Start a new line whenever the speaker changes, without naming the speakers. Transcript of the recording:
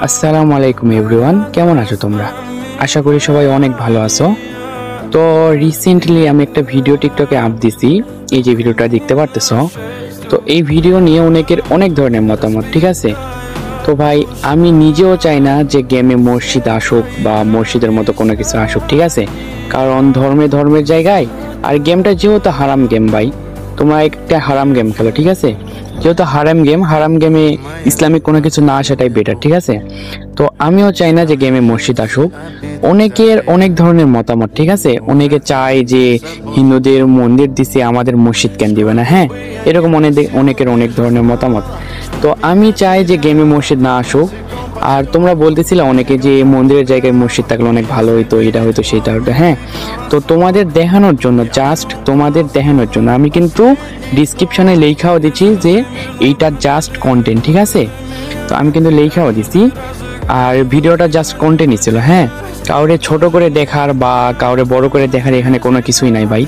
আসসালামু আলাইকুম এভরিওয়ান, কেমন আছো তোমরা? আশা করি সবাই অনেক ভালো আছো। তো রিসেন্টলি আমি একটা ভিডিও টিকটকে আপ দিছি, এই যে ভিডিওটা দেখতে পারতেছো। তো এই ভিডিও নিয়ে অনেকের অনেক ধরনের মতামত, ঠিক আছে? তো ভাই আমি নিজেও চাই না যে গেমে মসজিদ আসুক বা মসজিদের মতো কোনো কিছু আসুক, ঠিক আছে? কারণ ধর্মের জায়গায় আর গেমটা যেহেতু হারাম গেম ভাই, তোমরা একটা হারাম গেম খেলো, ঠিক আছে? যেহেতু হারাম গেমে ইসলামিক কোনো কিছু না আসাটাই বেটার, ঠিক আছে? তো আমিও চাই না যে গেমে মসজিদ আসুক। অনেকের অনেক ধরনের মতামত, ঠিক আছে? অনেকে চায় যে হিন্দুদের মন্দির দিছে, আমাদের মসজিদ কেন দিবে না, হ্যাঁ, এরকম অনেকের অনেক ধরনের মতামত। তো আমি চাই যে গেমে মসজিদ না আসুক। আর তোমরা বলতেছিলে অনেকে যে মন্দিরের জায়গায় মসজিদ থাকলে অনেক ভালো হইতো, এটা হয়তো সেটা হয়তো, হ্যাঁ। তো তোমাদের দেখানোর জন্য, জাস্ট তোমাদের দেখানোর জন্য আমি কিন্তু ডিসক্রিপশনে লেখাও দিচ্ছি যে এইটা জাস্ট কন্টেন্ট, ঠিক আছে? তো আমি কিন্তু লেখাও দিছি। আর ভিডিওটা জাস্ট কন্টেন্টই ছিল, হ্যাঁ। কাউরে ছোট করে দেখার বা কাউরে বড় করে দেখার এখানে কোনো কিছুই নাই ভাই।